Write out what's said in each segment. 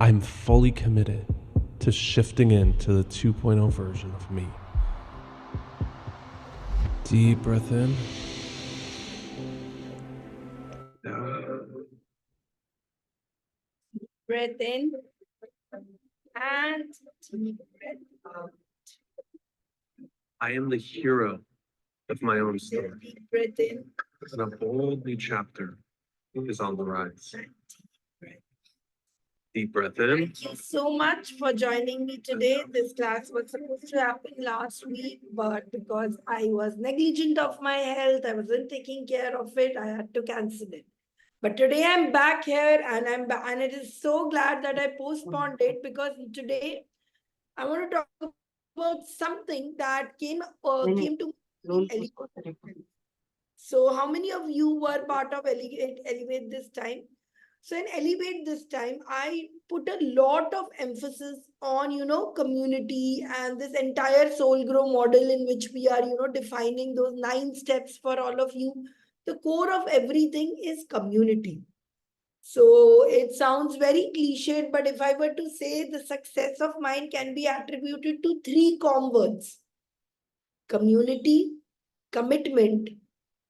I'm fully committed to shifting into the 2.0 version of me. Deep breath in. Breath in and deep breath out. I am the hero of my own story, Deep breath in and a bold new chapter is on the rise. and deep breath. Deep breath in. Thank you so much for joining me today. This class was supposed to happen last week, but because I was negligent of my health, I wasn't taking care of it, I had to cancel it. But today I'm back here and it is so glad that I postponed it because today I want to talk about something that came to me. So how many of you were part of Elevate this time? So in Elevate this time, I put a lot of emphasis on, community and this entire soul grow model in which we are, defining those 9 steps for all of you. The core of everything is community. So it sounds very cliched, but if I were to say the success of mine can be attributed to 3 words: community, commitment,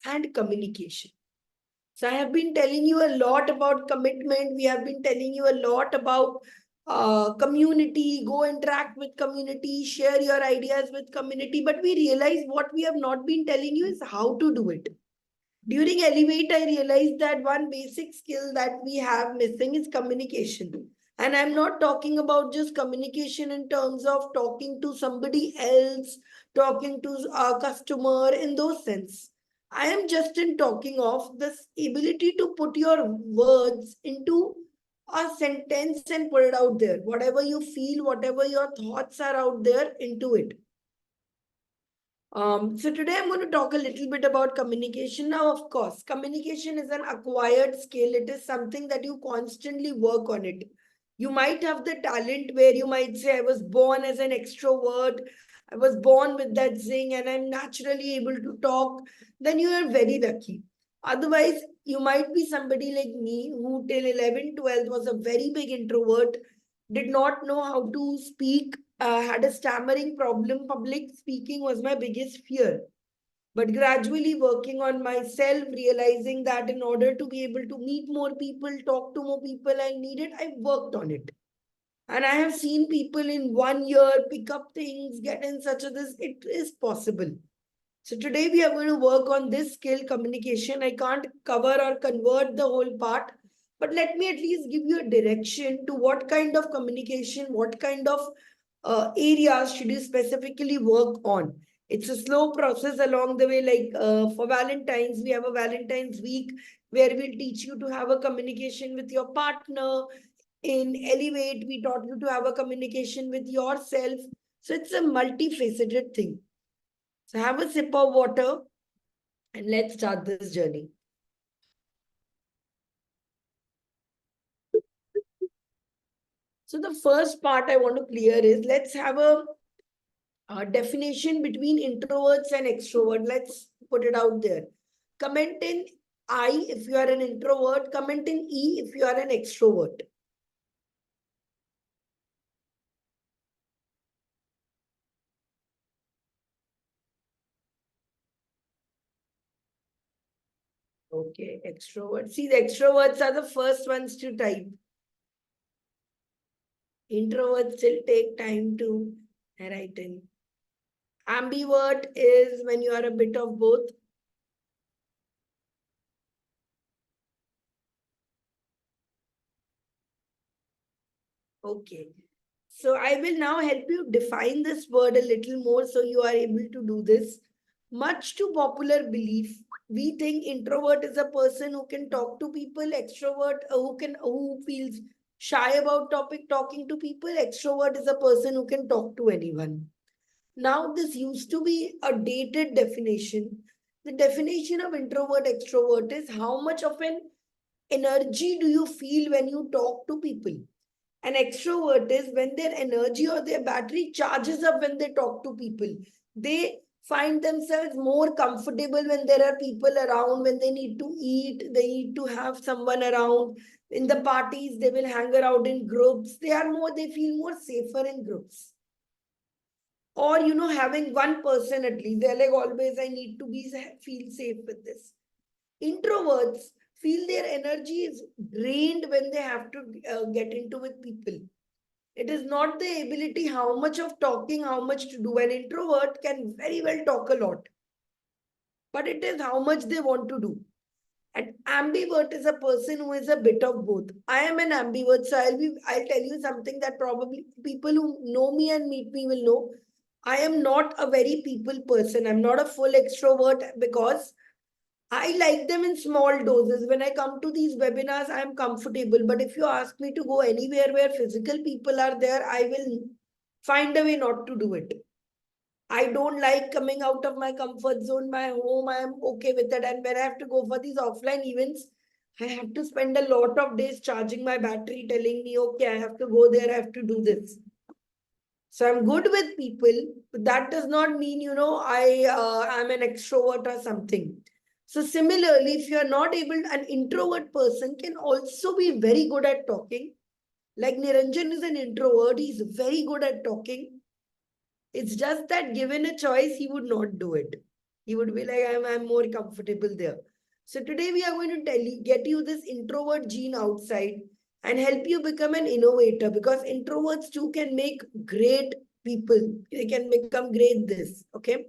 and communication. So I have been telling you a lot about commitment. We have been telling you a lot about community, go interact with community, share your ideas with community. But we realize what we have not been telling you is how to do it. During Elevate, I realized that one basic skill that we have missing is communication. And I'm not talking about just communication in terms of talking to somebody else, talking to a customer in those sense. I am just in talking of this ability to put your words into a sentence and put it out there. Whatever you feel, whatever your thoughts are out there, into it. So today I'm going to talk a little bit about communication. Now, of course, communication is an acquired skill. It is something that you constantly work on it. You might have the talent where you might say, I was born as an extrovert. I was born with that zing and I'm naturally able to talk. Then you are very lucky. Otherwise, you might be somebody like me who till 11, 12 was a very big introvert, did not know how to speak, had a stammering problem. Public speaking was my biggest fear. But gradually working on myself, realizing that in order to be able to meet more people, talk to more people, I needed, I worked on it. And I have seen people in 1 year pick up things, get in such a this, it is possible. So today we are going to work on this skill communication. I can't cover or convert the whole part, but let me at least give you a direction to what kind of communication, what kind of areas should you specifically work on. It's a slow process along the way. Like for Valentine's, we have a Valentine's week where we'll teach you to have a communication with your partner. In Elevate, we taught you to have a communication with yourself. So it's a multifaceted thing. So have a sip of water and let's start this journey. So the first part I want to clear is let's have a definition between introverts and extroverts. Let's put it out there. Comment in I if you are an introvert. Comment in E if you are an extrovert. Okay, extrovert. See, the extroverts are the first ones to type. Introverts still take time to write in. Ambivert is when you are a bit of both. Okay. So I will now help you define this word a little more so you are able to do this. Much to popular belief, we think introvert is a person who can talk to people, extrovert who feels shy about talking to people, extrovert is a person who can talk to anyone. Now this used to be a dated definition. The definition of introvert extrovert is how much of an energy do you feel when you talk to people. An extrovert is when their energy or their battery charges up when they talk to people. They find themselves more comfortable when there are people around, when they need to eat, they need to have someone around. In the parties, they will hang around in groups. They feel more safer in groups. Or, having one person at least, they're like, always, I need to feel safe with this. Introverts feel their energy is drained when they have to get into with people. It is not the ability, how much of talking, how much to do. An introvert can very well talk a lot, but it is how much they want to do. An ambivert is a person who is a bit of both. I am an ambivert, so I'll tell you something that probably people who know me and meet me will know. I am not a very people person. I'm not a full extrovert because I like them in small doses. When I come to these webinars, I am comfortable. But if you ask me to go anywhere where physical people are there, I will find a way not to do it. I don't like coming out of my comfort zone, my home. I am okay with it. And when I have to go for these offline events, I have to spend a lot of days charging my battery, telling me, okay, I have to go there, I have to do this. So I'm good with people, but that does not mean, I am an extrovert or something. So similarly, if you're not able, an introvert person can also be very good at talking. Like Niranjan is an introvert, he's very good at talking. It's just that given a choice, he would not do it. He would be like, I'm more comfortable there. So today we are going to get you this introvert gene outside and help you become an innovator, because introverts too can make great people. They can become great this. Okay.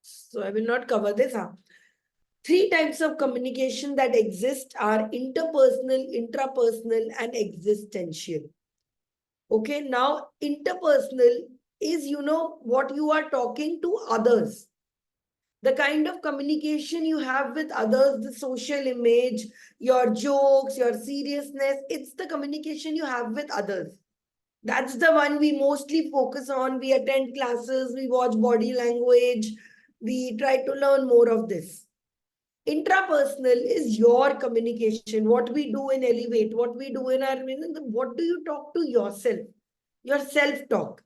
So I will not cover this. Huh? Three types of communication that exist are interpersonal, intrapersonal, and existential. Okay, now interpersonal is, what you are talking to others. The kind of communication you have with others, the social image, your jokes, your seriousness, it's the communication you have with others. That's the one we mostly focus on. We attend classes, we watch body language, we try to learn more of this. Intrapersonal is your communication, what we do in Elevate, what we do in our, what do you talk to yourself, your self-talk.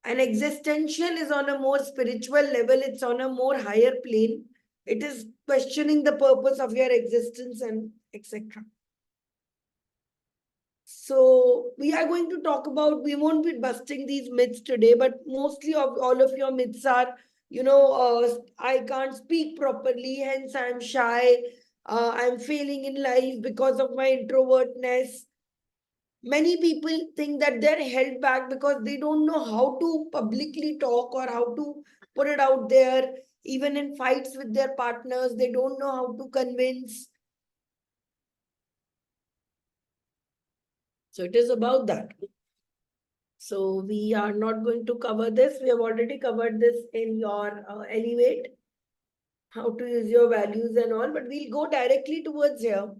And existential is on a more spiritual level, it's on a more higher plane. It is questioning the purpose of your existence and etc. So we are going to talk about, we won't be busting these myths today, but mostly of all of your myths are, I can't speak properly, hence I'm shy. I'm failing in life because of my introvertness. Many people think that they're held back because they don't know how to publicly talk or how to put it out there. Even in fights with their partners, they don't know how to convince. So it is about that. So we are not going to cover this. We have already covered this in your Elevate, how to use your values and all, but we'll go directly towards here,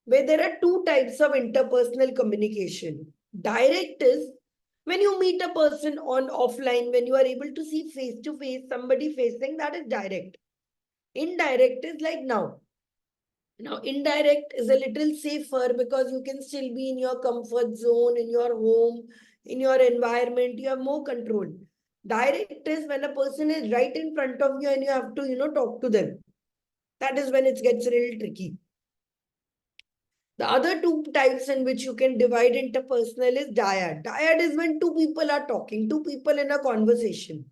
where there are two types of interpersonal communication. Direct is when you meet a person on offline, when you are able to see face to face, somebody facing, that is direct. Indirect is like now. Now, indirect is a little safer because you can still be in your comfort zone, in your home, in your environment. You have more control. Direct is when a person is right in front of you and you have to, talk to them. That is when it gets a little tricky. The other two types in which you can divide interpersonal is dyad. Dyad is when two people are talking, two people in a conversation.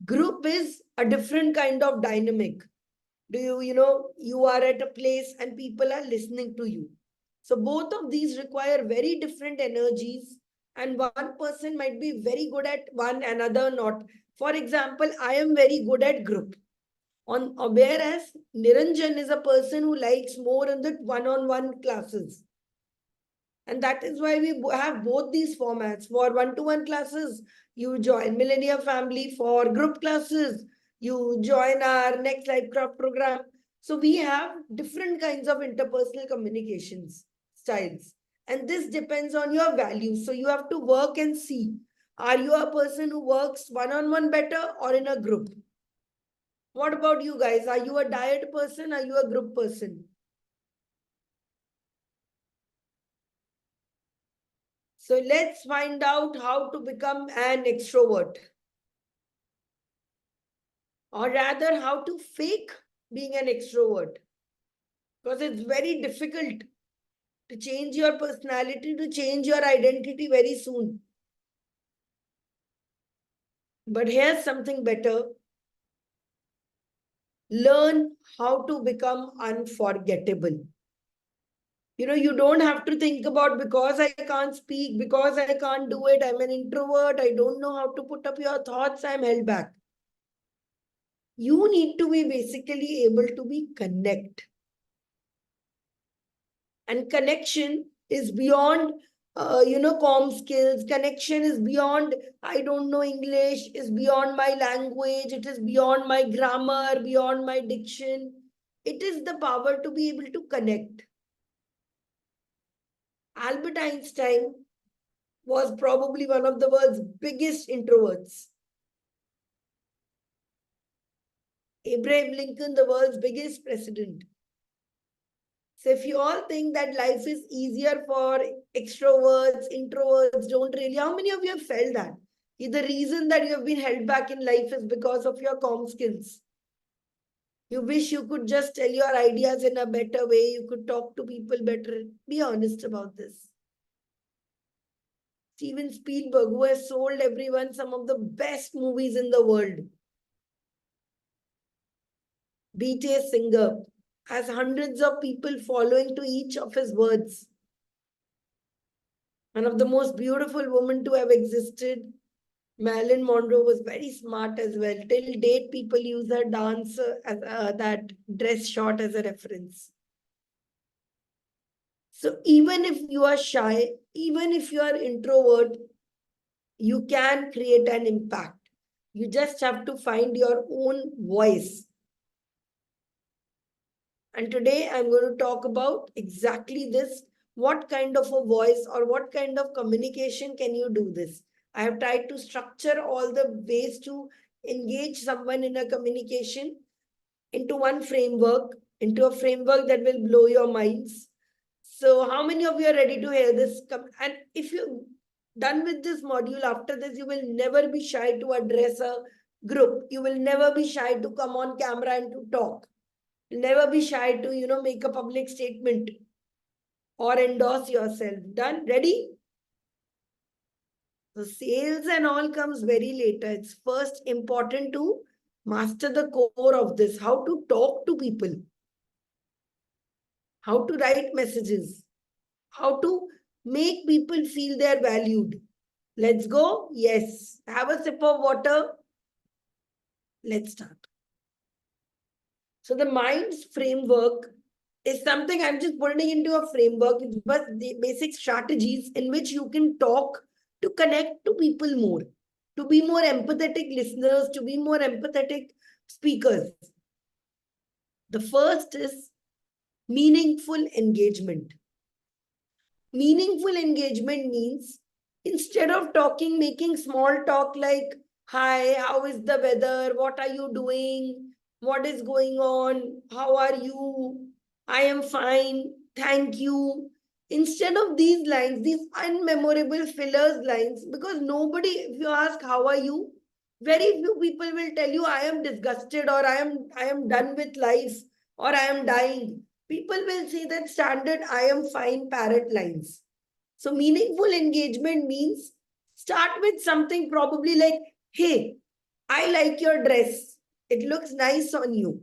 Group is a different kind of dynamic. You are at a place and people are listening to you. So both of these require very different energies, and one person might be very good at one, another not. For example, I am very good at group. Whereas Niranjan is a person who likes more in the one-on-one classes. And that is why we have both these formats. For one-to-one classes, you join Millennium Family. For group classes, you join our Next Life Craft program. So we have different kinds of interpersonal communications styles. And this depends on your values. So you have to work and see. Are you a person who works one-on-one better or in a group? What about you guys? Are you a diet person? Are you a group person? So let's find out how to become an extrovert. or rather how to fake being an extrovert. Because it's very difficult to change your personality, to change your identity very soon. But here's something better. Learn how to become unforgettable. You don't have to think about because I can't speak, because I can't do it, I'm an introvert, I don't know how to put up your thoughts, I'm held back. You need to be basically able to be connect. And connection is beyond com skills. Connection is beyond I don't know English, is beyond my language, it is beyond my grammar, beyond my diction. It is the power to be able to connect. Albert Einstein was probably one of the world's biggest introverts. Abraham Lincoln, the world's biggest president. So if you all think that life is easier for extroverts, introverts don't really, how many of you have felt that? The reason that you have been held back in life is because of your comm skills. You wish you could just tell your ideas in a better way, you could talk to people better. Be honest about this. Steven Spielberg, who has sold everyone some of the best movies in the world. BTS singer, has hundreds of people following to each of his words. One of the most beautiful women to have existed. Marilyn Monroe was very smart as well. Till date, people use her dance as that dress shot as a reference. So even if you are shy, even if you are introvert, you can create an impact. You just have to find your own voice. And today I'm going to talk about exactly this. What kind of a voice or what kind of communication can you do this? I have tried to structure all the ways to engage someone in a communication into one framework, into a framework that will blow your minds. So how many of you are ready to hear this? And if you're done with this module, after this, you will never be shy to address a group. You will never be shy to come on camera and to talk. Never be shy to, make a public statement or endorse yourself. Done? Ready? So sales and all comes very later. It's first important to master the core of this, how to talk to people, how to write messages, how to make people feel they're valued. Let's go. Yes. Have a sip of water. Let's start. So the mind's framework is something I'm just putting into a framework. It's but the basic strategies in which you can talk to connect to people more, to be more empathetic listeners, to be more empathetic speakers. The first is meaningful engagement. Meaningful engagement means instead of talking, making small talk like, hi, how is the weather? What are you doing? What is going on? How are you? I am fine. Thank you. Instead of these lines, these unmemorable fillers lines, because nobody, if you ask, how are you? Very few people will tell you, I am disgusted or I am done with life or I am dying. People will say that standard I am fine parrot lines. So meaningful engagement means start with something probably like, hey, I like your dress. It looks nice on you.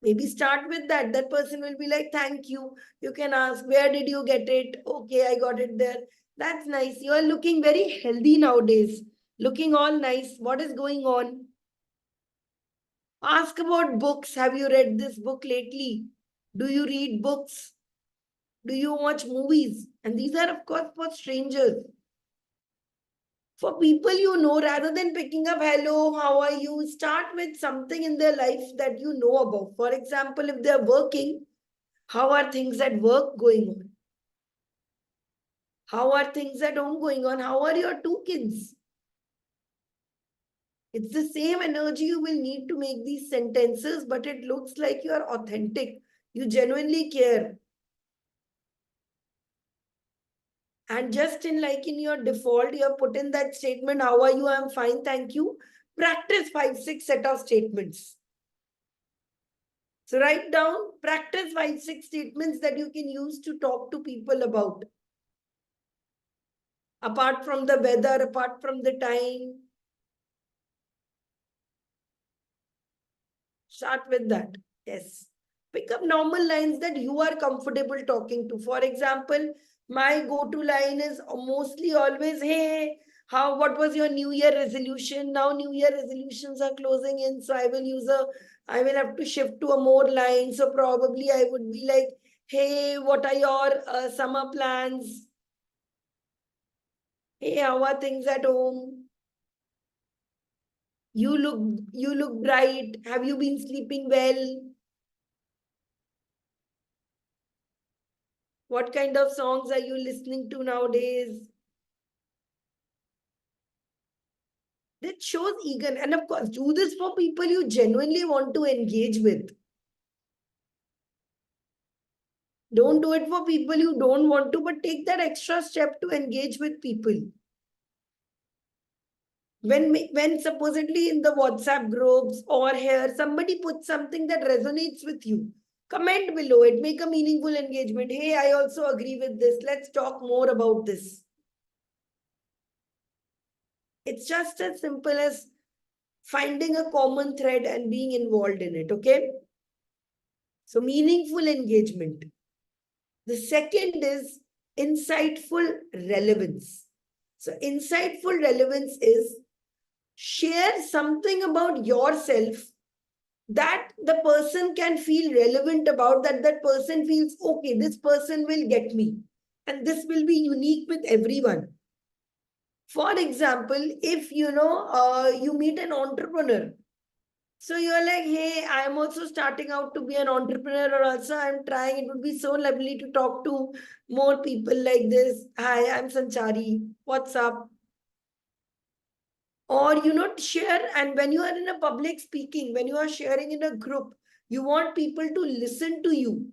Maybe start with that. That person will be like, thank you. You can ask, where did you get it? Okay, I got it there. That's nice. You are looking very healthy nowadays. Looking all nice. What is going on? Ask about books. Have you read this book lately? Do you read books? Do you watch movies? And these are, of course, for strangers. For people you know, rather than picking up, hello, how are you? Start with something in their life that you know about. For example, if they're working, how are things at work going on? How are things at home going on? How are your two kids? It's the same energy you will need to make these sentences, but it looks like you are authentic. You genuinely care. And just in like in your default, you have put in that statement, how are you? I'm fine, thank you. Practice 5-6 set of statements. So write down, practice 5-6 statements that you can use to talk to people about. Apart from the weather, apart from the time. Start with that. Yes. Pick up normal lines that you are comfortable talking to. For example, my go-to line is mostly always, hey, what was your New Year resolution? Now New Year resolutions are closing in. So I will have to shift to a more line. So probably I would be like, hey, what are your summer plans? Hey, how are things at home? You look bright. Have you been sleeping well? What kind of songs are you listening to nowadays? That shows eager. And of course, do this for people you genuinely want to engage with. Don't do it for people you don't want to, but take that extra step to engage with people. When supposedly in the WhatsApp groups or here, somebody puts something that resonates with you, comment below it, make a meaningful engagement. Hey, I also agree with this. Let's talk more about this. It's just as simple as finding a common thread and being involved in it, okay? So meaningful engagement. The second is insightful relevance. So insightful relevance is share something about yourself that the person can feel relevant about, that person feels, okay, this person will get me. And this will be unique with everyone. For example, if you meet an entrepreneur, so you're like, hey, I'm also starting out to be an entrepreneur, or also I'm trying. It would be so lovely to talk to more people like this. Hi, I'm Sanchari. What's up? Or, share. And when you are in a public speaking, when you are sharing in a group, you want people to listen to you.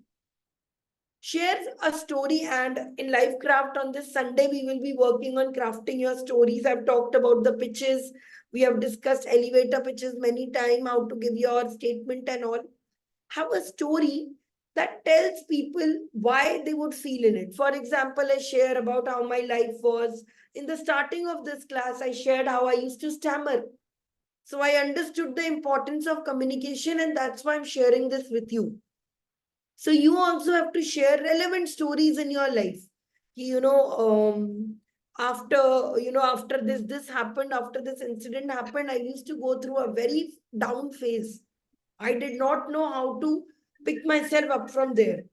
Share a story. And in Life Craft on this Sunday, we will be working on crafting your stories. I've talked about the pitches. We have discussed elevator pitches many times, how to give your statement and all. Have a story that tells people why they would feel in it. For example, I share about how my life was. In the starting of this class, I shared how I used to stammer. So I understood the importance of communication, and that's why I'm sharing this with you. So you also have to share relevant stories in your life. After this happened, after this incident happened, I used to go through a very down phase. I did not know how to pick myself up from there.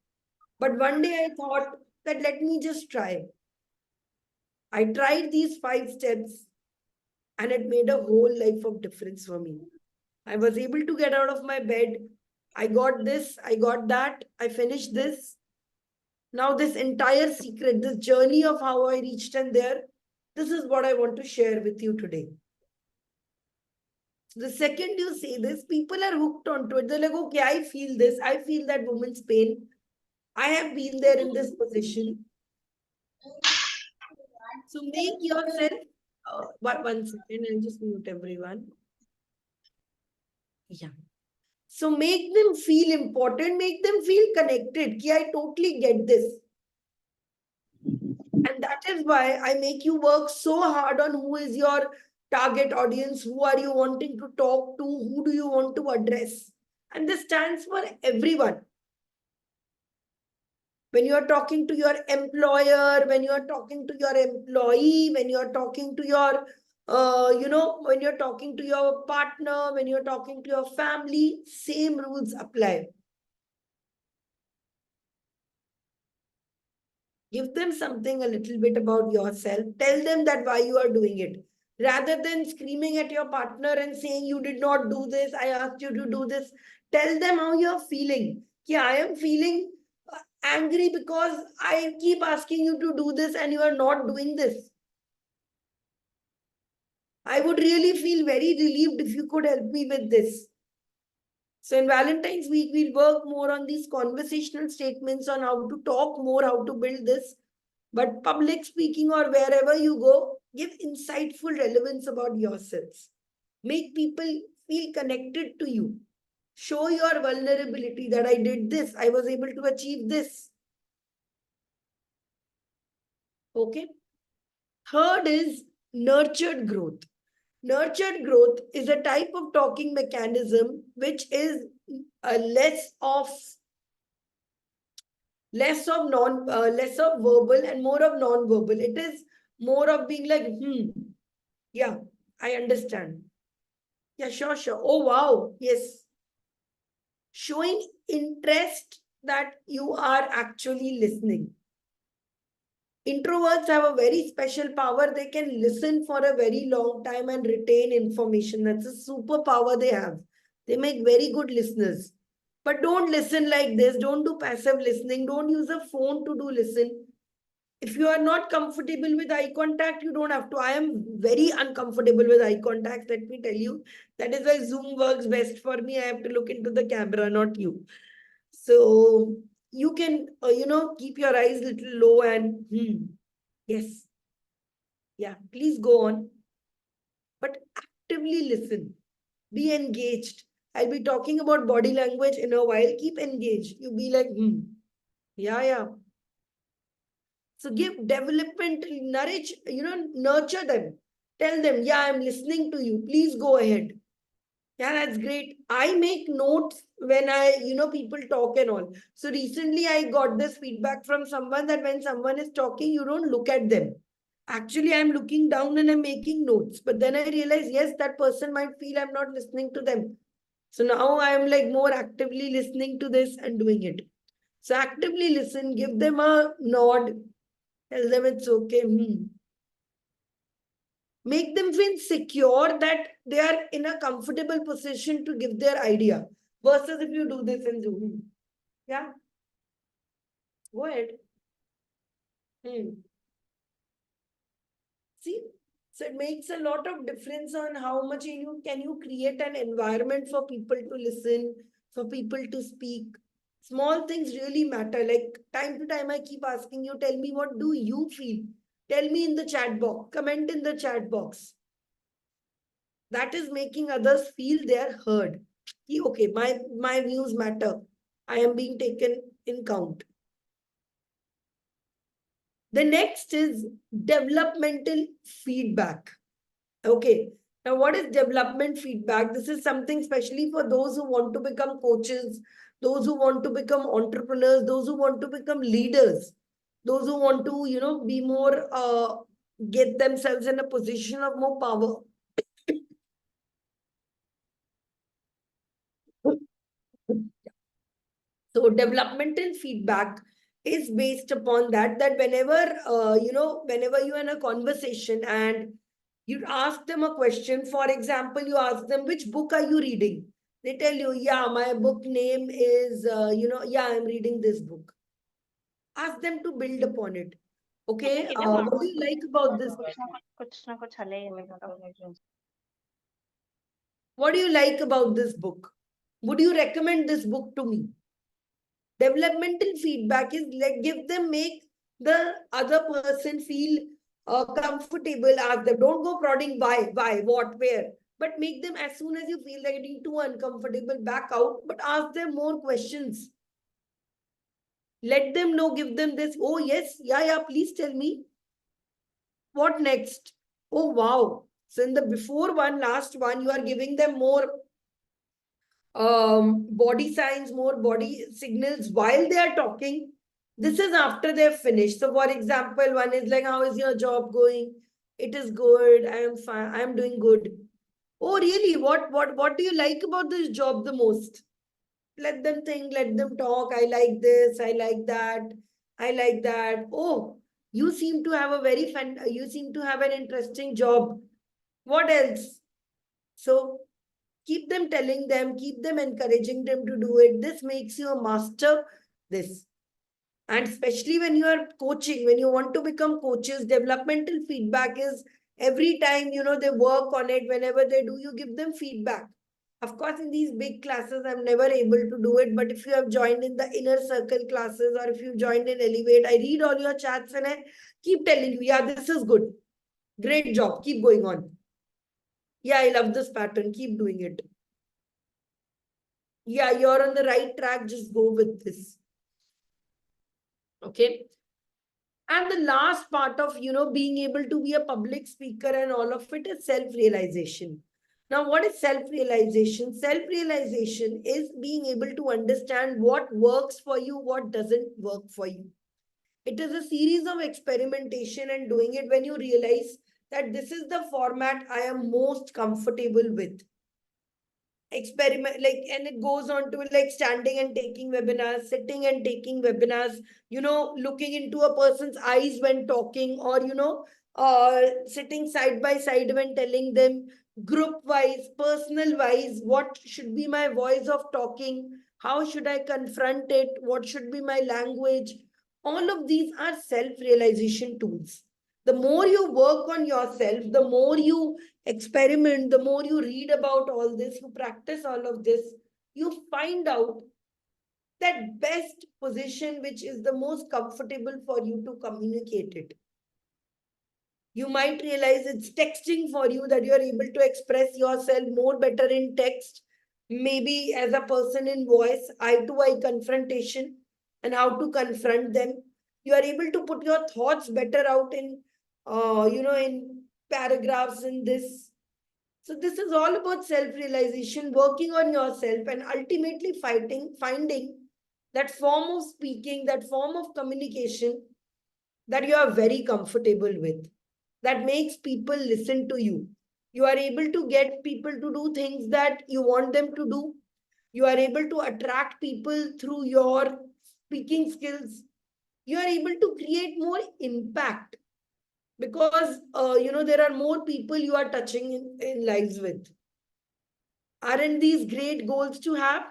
But one day I thought that let me just try. I tried these 5 steps and it made a whole life of difference for me. I was able to get out of my bed. I got this, I got that, I finished this. Now this entire secret, this journey of how I reached and there, this is what I want to share with you today. So the second you say this, people are hooked onto it. They're like, okay, I feel this. I feel that woman's pain. I have been there in this position. So make yourself, one second, I'll just mute everyone. Yeah. So make them feel important, make them feel connected. Ki, I totally get this. And that is why I make you work so hard on who is your target audience, who are you wanting to talk to, who do you want to address. And this stands for everyone. When you are talking to your employer, when you are talking to your employee, when you are talking to your, when you're talking to your partner, when you're talking to your family, same rules apply. Give them something a little bit about yourself. Tell them that why you are doing it. Rather than screaming at your partner and saying, you did not do this, I asked you to do this. Tell them how you're feeling. Yeah, I am feeling angry because I keep asking you to do this and you are not doing this. I would really feel very relieved if you could help me with this. So in Valentine's week, we'll work more on these conversational statements on how to talk more, how to build this. But public speaking or wherever you go, give insightful relevance about yourselves. Make people feel connected to you. Show your vulnerability that I did this, I was able to achieve this. Okay. Third is nurtured growth. Nurtured growth is a type of talking mechanism which is less of less of verbal and more of non-verbal. It is more of being like, yeah, I understand. Yeah, sure, sure. Oh, wow. Yes. Showing interest that you are actually listening. Introverts have a very special power. They can listen for a very long time and retain information. That's a superpower they have. They make very good listeners. But don't listen like this. Don't do passive listening. Don't use a phone to do listen. If you are not comfortable with eye contact, you don't have to. I am very uncomfortable with eye contact, let me tell you. That is why Zoom works best for me. I have to look into the camera, not you. So you can, keep your eyes a little low and, yes, yeah, please go on. But actively listen, be engaged. I'll be talking about body language in a while. Keep engaged. You be like, yeah, yeah. So give development, nourish, nurture them. Tell them, yeah, I'm listening to you. Please go ahead. Yeah, that's great. I make notes when people talk and all. So recently I got this feedback from someone that when someone is talking, you don't look at them. Actually, I'm looking down and I'm making notes. But then I realize, yes, that person might feel I'm not listening to them. So now I'm like more actively listening to this and doing it. So actively listen, give them a nod, tell them it's okay. Make them feel secure that they are in a comfortable position to give their idea. Versus if you do this and do. Yeah, go ahead. See, so it makes a lot of difference on how much you can create an environment for people to listen, for people to speak. Small things really matter. Like time to time, I keep asking you, tell me what do you feel? Tell me in the chat box, comment in the chat box. That is making others feel they are heard. Okay, my views matter. I am being taken in count. The next is developmental feedback. Okay. Now, what is development feedback? This is something especially for those who want to become coaches, those who want to become entrepreneurs, those who want to become leaders, those who want to, be more, get themselves in a position of more power. So developmental feedback is based upon that whenever you're in a conversation and you ask them a question, for example, you ask them, which book are you reading? They tell you, yeah, my book name is, yeah, I'm reading this book. Ask them to build upon it. Okay, what do you like about this? What do you like about this book? Would you recommend this book to me? Developmental feedback is like make the other person feel comfortable. Ask them, don't go prodding why, what, where, but make them, as soon as you feel like getting too uncomfortable, back out, but ask them more questions. Let them know, give them this, oh yes, yeah, please tell me. What next? Oh wow. So in the before one, last one, you are giving them more body signs, more body signals while they are talking. This is after they've finished. So, for example, one is like, how is your job going? It is good. I am fine. I am doing good. Oh, really? What do you like about this job the most? Let them think, let them talk. I like this, I like that, I like that. Oh, you seem to have you seem to have an interesting job. What else? So keep them telling them, keep them encouraging them to do it. This makes you a master. This. And especially when you are coaching, when you want to become coaches, developmental feedback is every time, they work on it, whenever they do, you give them feedback. Of course, in these big classes, I'm never able to do it. But if you have joined in the inner circle classes or if you've joined in Elevate, I read all your chats and I keep telling you, yeah, this is good. Great job. Keep going on. Yeah, I love this pattern. Keep doing it. Yeah, you're on the right track. Just go with this. Okay. And the last part of, being able to be a public speaker and all of it is self-realization. Now, what is self-realization? Self-realization is being able to understand what works for you, what doesn't work for you. It is a series of experimentation and doing it when you realize that this is the format I am most comfortable with. Experiment, like, and it goes on to like standing and taking webinars, sitting and taking webinars, looking into a person's eyes when talking, or sitting side by side when telling them, group wise, personal wise, what should be my voice of talking, how should I confront it, what should be my language. All of these are self realization tools. The more you work on yourself, the more you experiment, the more you read about all this, you practice all of this, you find out that best position which is the most comfortable for you to communicate it. You might realize it's texting for you, that you're able to express yourself more better in text, maybe as a person in voice, eye to eye confrontation, and how to confront them. You are able to put your thoughts better out in, in paragraphs in this. So this is all about self-realization, working on yourself, and ultimately finding that form of speaking, that form of communication that you are very comfortable with, that makes people listen to you. You are able to get people to do things that you want them to do. You are able to attract people through your speaking skills. You are able to create more impact because there are more people you are touching in lives with. Aren't these great goals to have?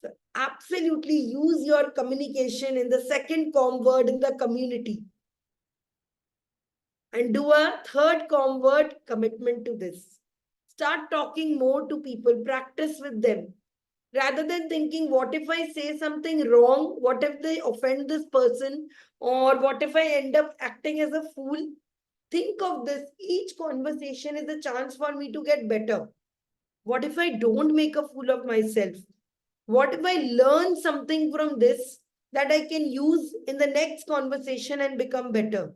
So absolutely use your communication in the second com word in the community. And do a third com word, commitment to this. Start talking more to people, practice with them. Rather than thinking, what if I say something wrong? What if they offend this person? Or what if I end up acting as a fool? Think of this. Each conversation is a chance for me to get better. What if I don't make a fool of myself? What if I learn something from this that I can use in the next conversation and become better?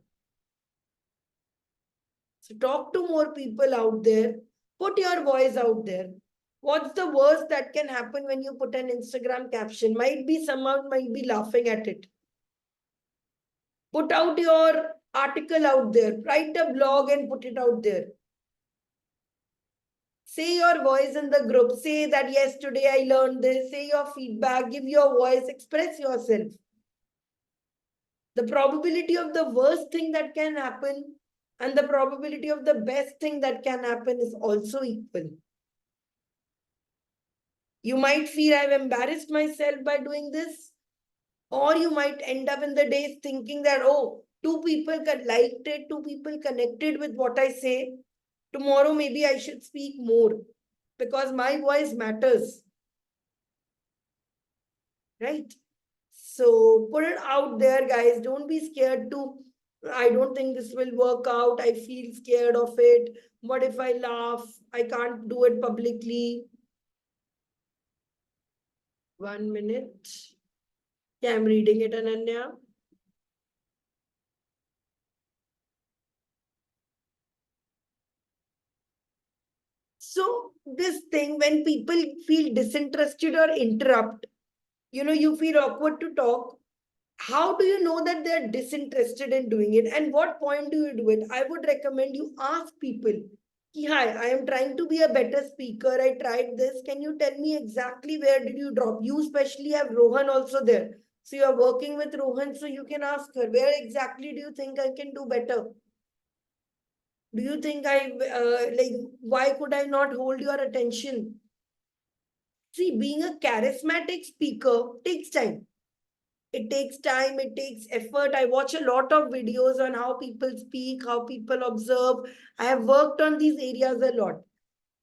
So talk to more people out there. Put your voice out there. What's the worst that can happen when you put an Instagram caption? Might be someone might be laughing at it. Put out your article out there. Write a blog and put it out there. Say your voice in the group. Say that, yes, today I learned this. Say your feedback. Give your voice. Express yourself. The probability of the worst thing that can happen and the probability of the best thing that can happen is also equal. You might feel I've embarrassed myself by doing this, or you might end up in the days thinking that, oh, two people liked it, two people connected with what I say. Tomorrow, maybe I should speak more because my voice matters. Right? So put it out there, guys. Don't be scared to, I don't think this will work out. I feel scared of it. What if I laugh? I can't do it publicly. 1 minute. Yeah, I'm reading it, Ananya. So this thing, when people feel disinterested or interrupt, you feel awkward to talk. How do you know that they're disinterested in doing it? And what point do you do it? I would recommend you ask people, hi, I am trying to be a better speaker. I tried this. Can you tell me exactly where did you drop? You especially have Rohan also there. So you're working with Rohan, so you can ask her, where exactly do you think I can do better? Do you think why could I not hold your attention? See, being a charismatic speaker takes time. It takes time, it takes effort. I watch a lot of videos on how people speak, how people observe. I have worked on these areas a lot.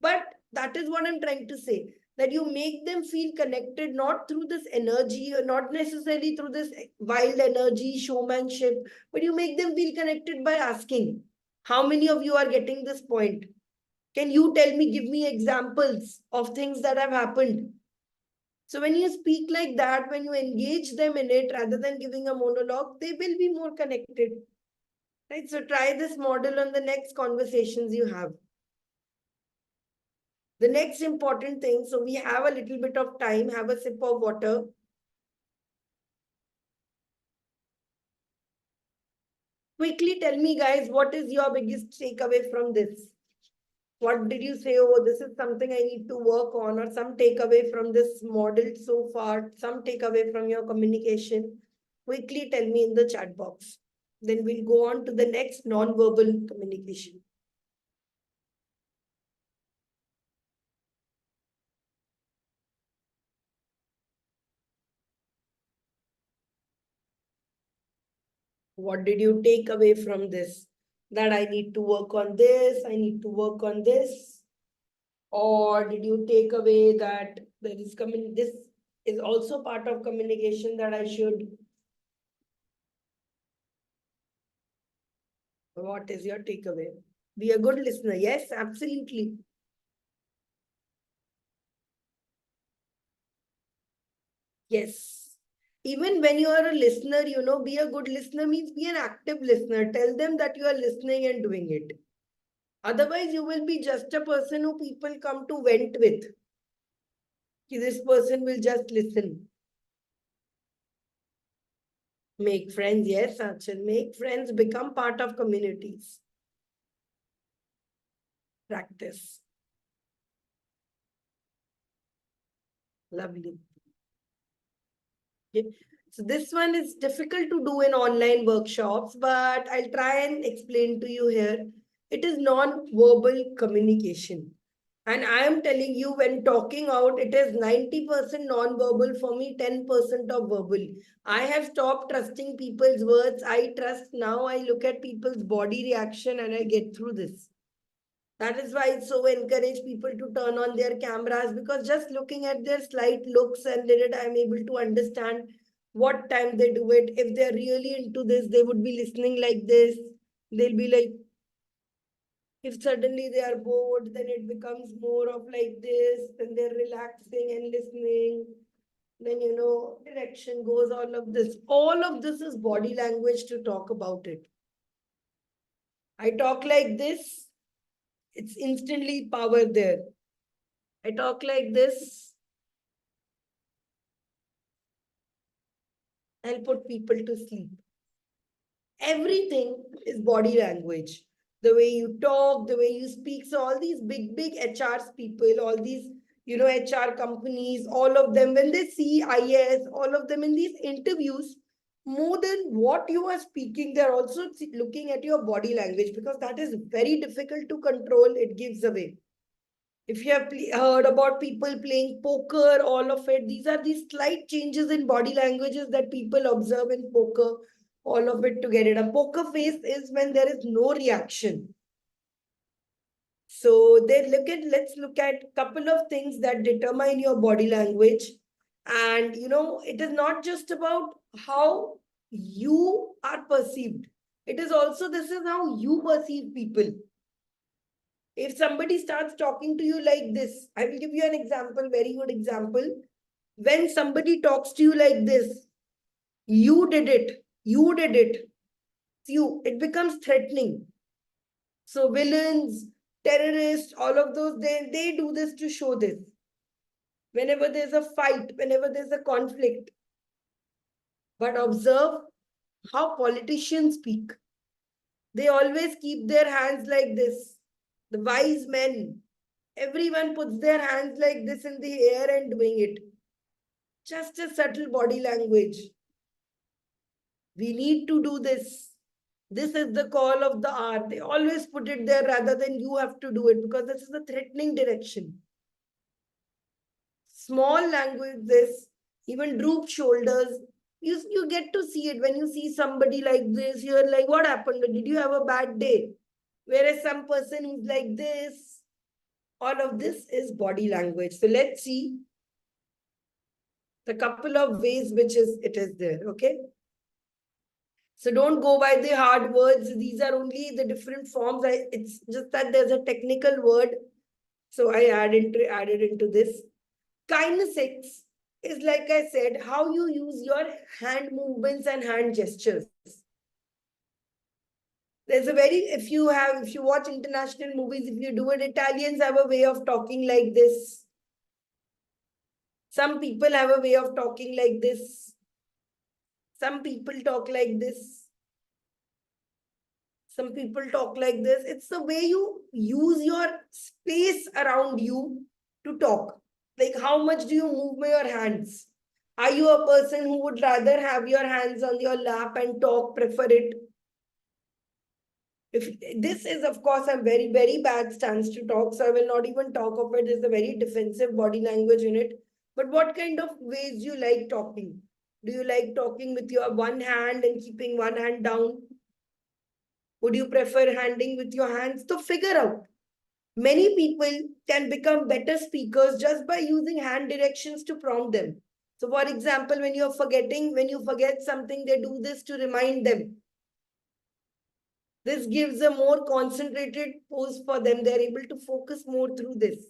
But that is what I'm trying to say, that you make them feel connected, not through this energy, or not necessarily through this wild energy, showmanship, but you make them feel connected by asking. How many of you are getting this point? Can you tell me, give me examples of things that have happened? So when you speak like that, when you engage them in it rather than giving a monologue, they will be more connected. Right? So try this model on the next conversations you have. The next important thing, so we have a little bit of time, have a sip of water. Quickly tell me, guys, what is your biggest takeaway from this? What did you say? Oh, this is something I need to work on, or some takeaway from this model so far, some takeaway from your communication. Quickly tell me in the chat box. Then we'll go on to the next non-verbal communication. What did you take away from this? That I need to work on this, I need to work on this. Or did you take away that there is this is also part of communication that I should? What is your takeaway? Be a good listener. Yes, absolutely. Yes. Even when you are a listener, be a good listener means be an active listener. Tell them that you are listening and doing it. Otherwise, you will be just a person who people come to vent with. This person will just listen. Make friends, yes, Achal. Make friends, become part of communities. Practice. Lovely. Okay. So this one is difficult to do in online workshops, but I'll try and explain to you here. It is non-verbal communication. And I am telling you, when talking out, it is 90% non-verbal for me, 10% of verbal. I have stopped trusting people's words. I trust now. I look at people's body reaction and I get through this. That is why it's so encourage people to turn on their cameras, because just looking at their slight looks and it, I'm able to understand what time they do it. If they're really into this, they would be listening like this. They'll be like, if suddenly they are bored, then it becomes more of like this, then they're relaxing and listening. Then, direction goes, all of this. All of this is body language to talk about it. I talk like this, it's instantly power there. I talk like this, I'll put people to sleep. Everything is body language. The way you talk, the way you speak. So all these big HRs people, all these, HR companies, all of them, when they see IS, all of them in these interviews, more than what you are speaking, they're also looking at your body language, because that is very difficult to control. It gives away. If you have heard about people playing poker, all of it, these are these slight changes in body languages that people observe in poker, all of it to get it. A poker face is when there is no reaction. So let's look at a couple of things that determine your body language. And, it is not just about how you are perceived. It is also, this is how you perceive people. If somebody starts talking to you like this, I will give you an example, very good example. When somebody talks to you like this, you did it, it becomes threatening. So villains, terrorists, all of those, they do this to show this. Whenever there's a fight, whenever there's a conflict. But observe how politicians speak. They always keep their hands like this. The wise men, everyone puts their hands like this in the air and doing it. Just a subtle body language. We need to do this. This is the call of the hour. They always put it there rather than you have to do it, because this is a threatening direction. Small language, this, even drooped shoulders. You get to see it when you see somebody like this. You're like, what happened? Did you have a bad day? Whereas some person who's like this, all of this is body language. So let's see the couple of ways which is it is there. Okay. So don't go by the hard words. These are only the different forms. It's just that there's a technical word. So I added into this. Kinesics is, like I said, how you use your hand movements and hand gestures. There's a very, if you watch international movies, if you do it, Italians have a way of talking like this. Some people have a way of talking like this. Some people talk like this. Some people talk like this. It's the way you use your space around you to talk. Like, how much do you move your hands? Are you a person who would rather have your hands on your lap and talk, prefer it? If this is, of course, a very, very bad stance to talk, so I will not even talk of it. There's a very defensive body language in it. But what kind of ways you like talking? Do you like talking with your one hand and keeping one hand down? Would you prefer handing with your hands? So figure out. Many people can become better speakers just by using hand directions to prompt them. So for example, when you forget something, they do this to remind them. This gives a more concentrated pose for them. They're able to focus more through this.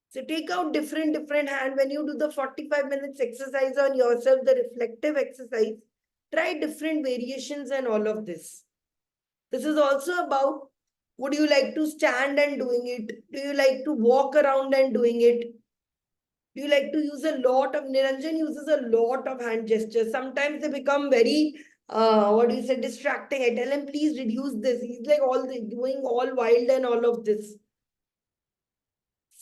So take out different hand. When you do the 45 minutes exercise on yourself, the reflective exercise, try different variations and all of this. This is also about, would you like to stand and doing it? Do you like to walk around and doing it? Do you like to use a lot of, Niranjan uses a lot of hand gestures. Sometimes they become very, what do you say, distracting. I tell him, please reduce this. He's like doing all wild and all of this.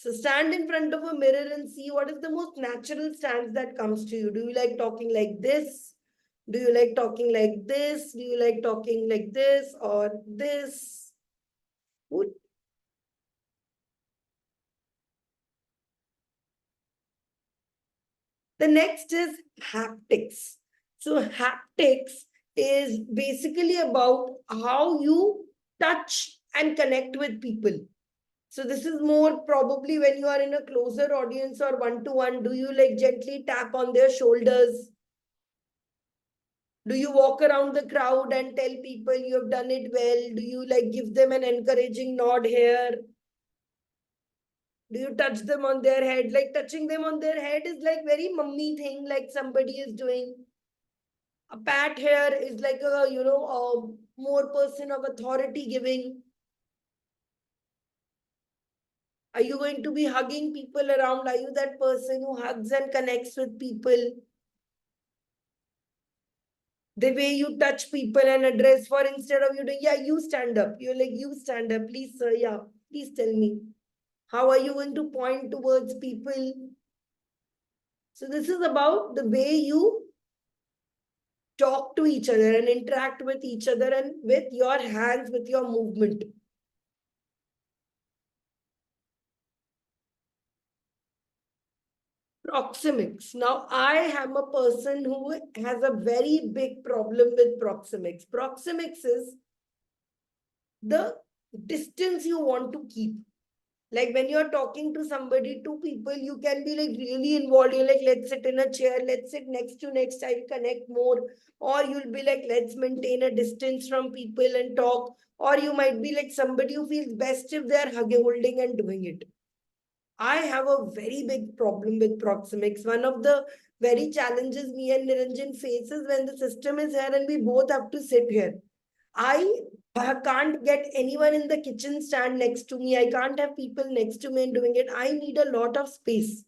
So stand in front of a mirror and see what is the most natural stance that comes to you. Do you like talking like this? Do you like talking like this? Do you like talking like this or this? Would The next is haptics. So haptics is basically about how you touch and connect with people. So this is more probably when you are in a closer audience or one-to-one. Do you like gently tap on their shoulders? Do you walk around the crowd and tell people you have done it well? Do you like give them an encouraging nod here? Do you touch them on their head? Like touching them on their head is like very mummy thing, like somebody is doing. A pat here is like a more person of authority giving. Are you going to be hugging people around? Are you that person who hugs and connects with people? The way you touch people and address, for instead of you doing, yeah, you stand up. You're like, you stand up, please, sir. Yeah, please tell me. How are you going to point towards people? So this is about the way you talk to each other and interact with each other and with your hands, with your movement. Proxemics. Now, I am a person who has a very big problem with proxemics. Proxemics is the distance you want to keep. Like when you're talking to somebody, two people, you can be like really involved. You're like, let's sit in a chair, let's sit next to next, I'll connect more. Or you'll be like, let's maintain a distance from people and talk. Or you might be like somebody who feels best if they're holding and doing it. I have a very big problem with proxemics. One of the very challenges me and Niranjan faces when the system is here and we both have to sit here. I can't get anyone in the kitchen stand next to me. I can't have people next to me and doing it. I need a lot of space.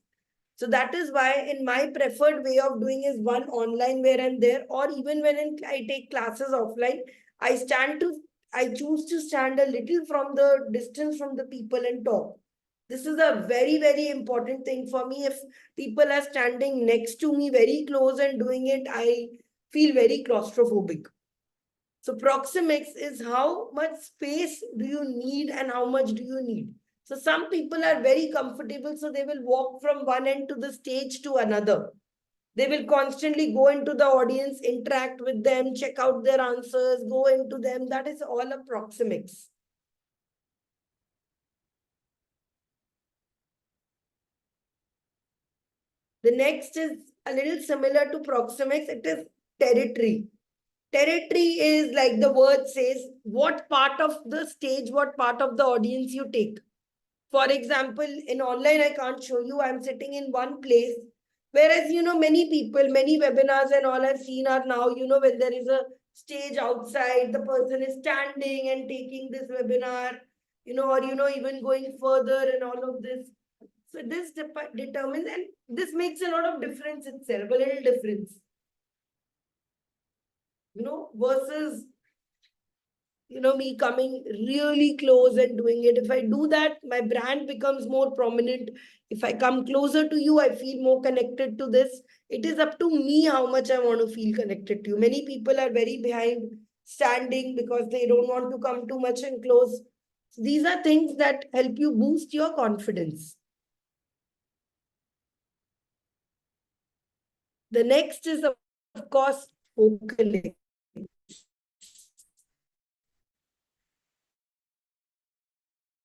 So that is why in my preferred way of doing is one online where I'm there, or even when I take classes offline, I choose to stand a little from the distance from the people and talk. This is a very, very important thing for me. If people are standing next to me very close and doing it, I feel very claustrophobic. So proxemics is how much space do you need and how much do you need. So some people are very comfortable, so they will walk from one end to the stage to another. They will constantly go into the audience, interact with them, check out their answers, go into them. That is all a proxemics. The next is a little similar to proxemics. It is territory. Territory is, like the word says, what part of the stage, what part of the audience you take. For example, in online, I can't show you. I'm sitting in one place. Whereas, many people, many webinars and all I've seen are now, when there is a stage outside, the person is standing and taking this webinar, or, even going further and all of this. So this determines, and this makes a lot of difference itself, a little difference, versus me coming really close and doing it. If I do that, my brand becomes more prominent. If I come closer to you, I feel more connected to this. It is up to me how much I want to feel connected to you. Many people are very behind standing because they don't want to come too much and close. These are things that help you boost your confidence. The next is, of course, vocalics.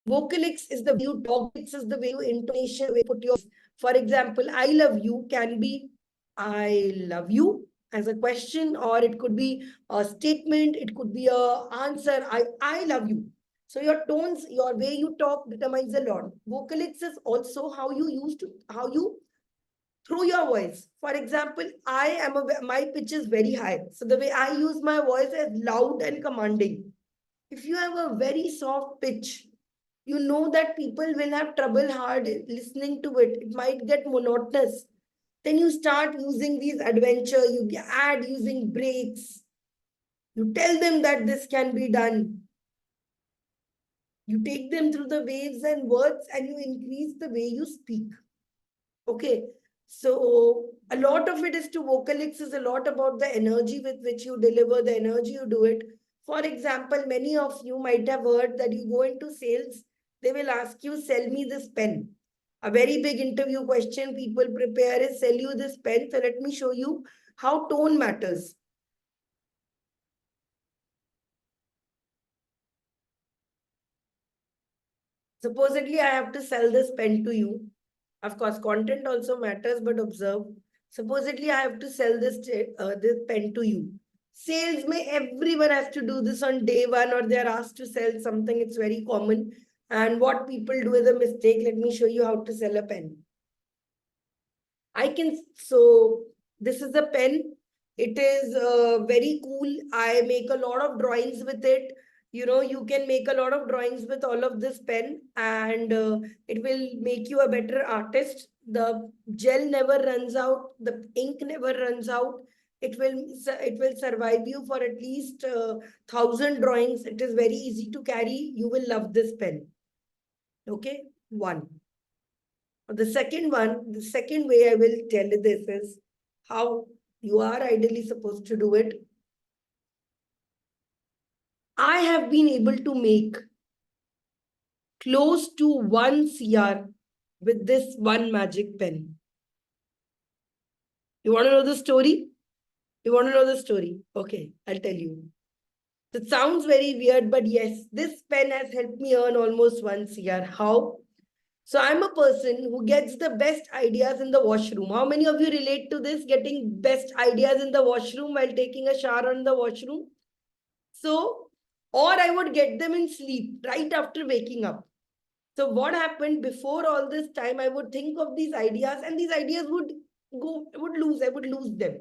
Vocalics is the way you talk, is the way you intonation, way you put your. For example, I love you can be I love you as a question, or it could be a statement, it could be a answer. I love you. So your tones, your way you talk determines a lot. Vocalics is also how you through your voice. For example, my pitch is very high. So the way I use my voice is loud and commanding. If you have a very soft pitch, you know that people will have trouble hard listening to it. It might get monotonous. Then you start using these adventure, you add using breaks. You tell them that this can be done. You take them through the waves and words and you increase the way you speak. Okay. So a lot of it is to vocalics is a lot about the energy with which you deliver, the energy you do it. For example, many of you might have heard that you go into sales, they will ask you, sell me this pen. A very big interview question people prepare is sell you this pen. So let me show you how tone matters. Supposedly, I have to sell this pen to you. Of course, content also matters, but observe. Supposedly, I have to sell this pen to you. Sales may everyone has to do this on day one, or they are asked to sell something. It's very common. And what people do is a mistake. Let me show you how to sell a pen. So this is a pen. It is very cool. I make a lot of drawings with it. You can make a lot of drawings with all of this pen, and it will make you a better artist. The gel never runs out. The ink never runs out. It will survive you for at least 1,000 drawings. It is very easy to carry. You will love this pen. Okay, one. The second way I will tell you this is how you are ideally supposed to do it. I have been able to make close to 1 CR with this one magic pen. You want to know the story? You want to know the story? Okay, I'll tell you. It sounds very weird, but yes, this pen has helped me earn almost 1 CR. How? So I'm a person who gets the best ideas in the washroom. How many of you relate to this? Getting best ideas in the washroom while taking a shower in the washroom? So, or I would get them in sleep right after waking up. So what happened before all this time, I would think of these ideas and these ideas I would lose them.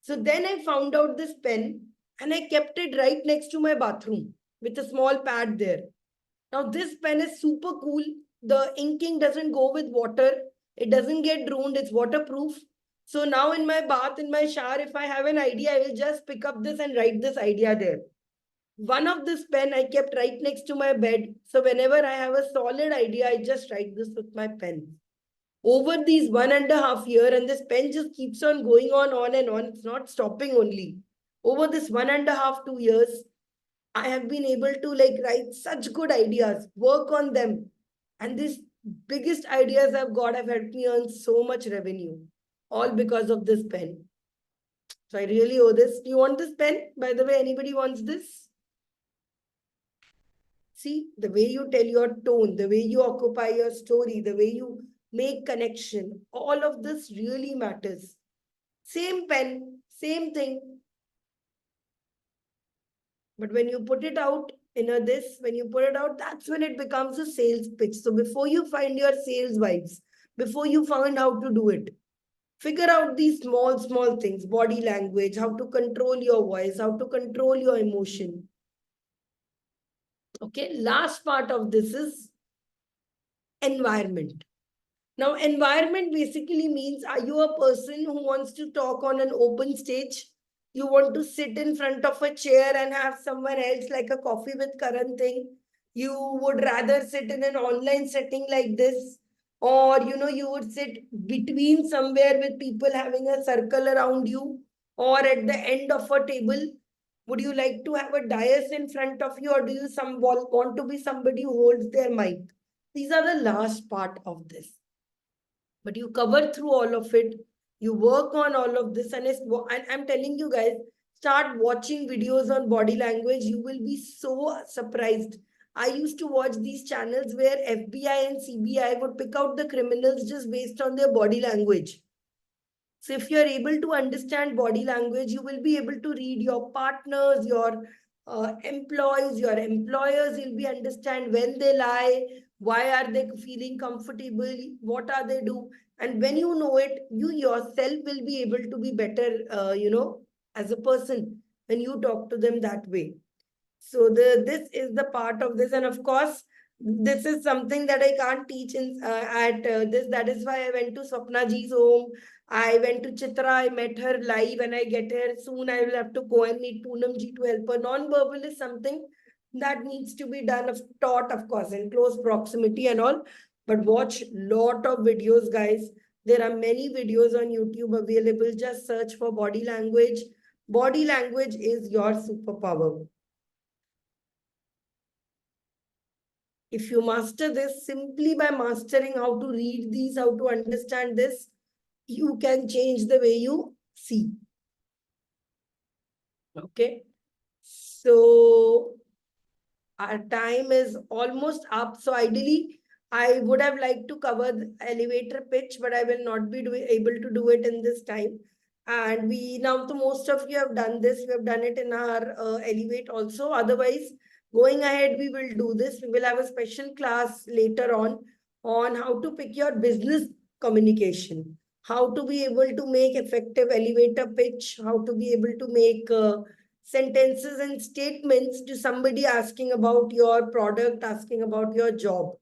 So then I found out this pen and I kept it right next to my bathroom with a small pad there. Now this pen is super cool. The inking doesn't go with water. It doesn't get ruined. It's waterproof. So now in my bath, in my shower, if I have an idea, I will just pick up this and write this idea there. One of this pen I kept right next to my bed. So whenever I have a solid idea, I just write this with my pen. Over these 1.5 years, and this pen just keeps on going on and on. It's not stopping only. Over this 1.5, 2 years, I have been able to write such good ideas, work on them. And these biggest ideas I've got have helped me earn so much revenue, all because of this pen. So I really owe this. Do you want this pen? By the way, anybody wants this? See, the way you tell your tone, the way you occupy your story, the way you make connection, all of this really matters. Same pen, same thing. But when you put it out in a this, when you put it out, that's when it becomes a sales pitch. So before you find your sales vibes, before you find how to do it, figure out these small things, body language, how to control your voice, how to control your emotion. Okay, last part of this is environment. Now, environment basically means, are you a person who wants to talk on an open stage? You want to sit in front of a chair and have someone else like a coffee with Karan thing? You would rather sit in an online setting like this? Or, you would sit between somewhere with people having a circle around you, or at the end of a table? Would you like to have a dais in front of you, or do you want to be somebody who holds their mic? These are the last part of this, but you cover through all of it. You work on all of this, and I'm telling you guys, start watching videos on body language. You will be so surprised. I used to watch these channels where FBI and CBI would pick out the criminals just based on their body language. So if you're able to understand body language, you will be able to read your partners, your employees, your employers. You'll be understand when they lie, why are they feeling comfortable, what are they do. And when you know it, you yourself will be able to be better, as a person when you talk to them that way. So this is the part of this, and of course, this is something that I can't teach in at this. That is why I went to Swapna ji's home. I went to Chitra. I met her live, and I get her soon. I will have to go and meet Poonam ji to help her. Non-verbal is something that needs to be done, taught, of course, in close proximity and all. But watch lot of videos, guys. There are many videos on YouTube available. Just search for body language. Body language is your superpower. If you master this, simply by mastering how to read these, how to understand this, you can change the way you see. Okay. So our time is almost up. So ideally, I would have liked to cover the elevator pitch, but I will not be able to do it in this time. And most of you have done this. We have done it in our Elevate also. Otherwise, going ahead, we will do this. We will have a special class later on how to pick your business communication, how to be able to make effective elevator pitch, how to be able to make sentences and statements to somebody asking about your product, asking about your job.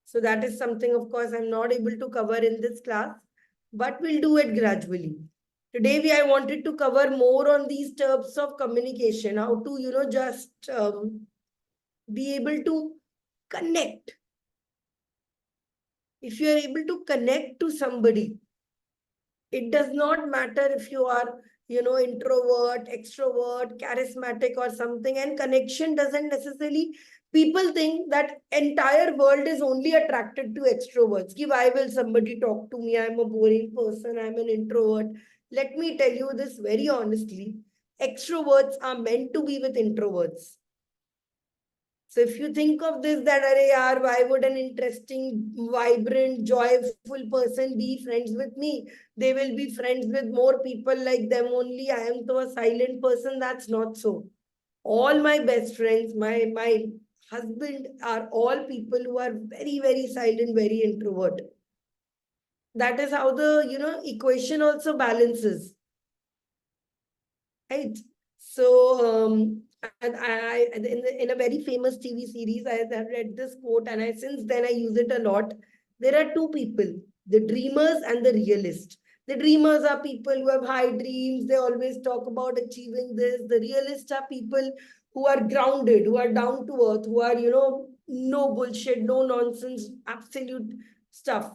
So that is something, of course, I'm not able to cover in this class, but we'll do it gradually. Today, I wanted to cover more on these terms of communication, how to, just be able to connect. If you are able to connect to somebody, it does not matter if you are, introvert, extrovert, charismatic or something. And connection doesn't necessarily, people think that entire world is only attracted to extroverts. Give, why will somebody talk to me? I'm a boring person. I'm an introvert. Let me tell you this very honestly. Extroverts are meant to be with introverts. So if you think of this, that yaar, why would an interesting, vibrant, joyful person be friends with me? They will be friends with more people like them only. I am to a silent person. That's not so. All my best friends, my husband are all people who are very, very silent, very introvert. That is how the equation also balances. Right. So, and in a very famous TV series, I have read this quote, and since then I use it a lot. There are two people: the dreamers and the realist. The dreamers are people who have high dreams. They always talk about achieving this. The realists are people who are grounded, who are down to earth, who are, no bullshit, no nonsense, absolute stuff.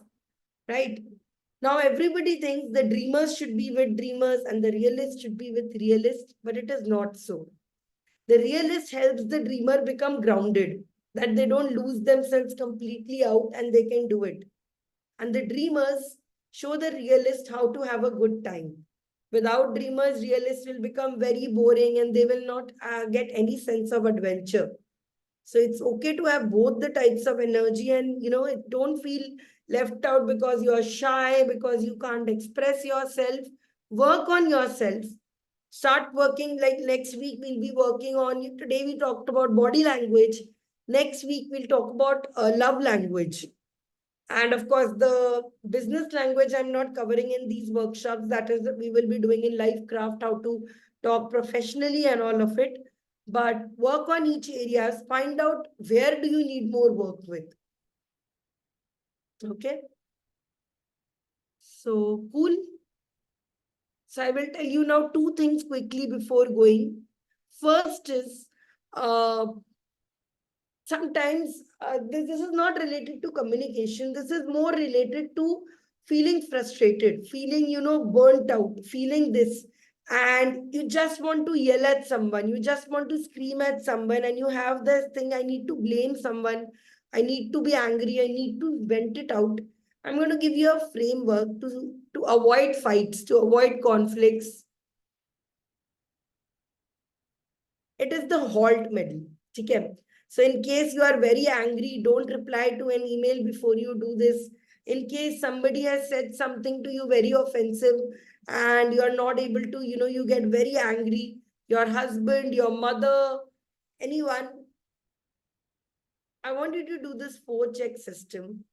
Right. Now everybody thinks the dreamers should be with dreamers and the realists should be with realists, but it is not so. The realist helps the dreamer become grounded, that they don't lose themselves completely out and they can do it. And the dreamers show the realist how to have a good time. Without dreamers, realists will become very boring and they will not get any sense of adventure. So it's okay to have both the types of energy, and don't feel left out because you're shy, because you can't express yourself. Work on yourself. Start working, like next week we'll be working on, today we talked about body language. Next week we'll talk about love language. And of course, the business language I'm not covering in these workshops. That is, we will be doing in life craft, how to talk professionally and all of it. But work on each areas, find out where do you need more work with. Okay. So cool. So I will tell you now two things quickly before going. First is, sometimes this is not related to communication. This is more related to feeling frustrated, feeling, burnt out, feeling this. And you just want to yell at someone. You just want to scream at someone. And you have this thing, I need to blame someone. I need to be angry. I need to vent it out. I'm going to give you a framework to avoid fights, to avoid conflicts. It is the halt medal. Okay. So in case you are very angry, don't reply to an email before you do this. In case somebody has said something to you very offensive and you are not able to, you get very angry, your husband, your mother, anyone, I want you to do this 4-check system.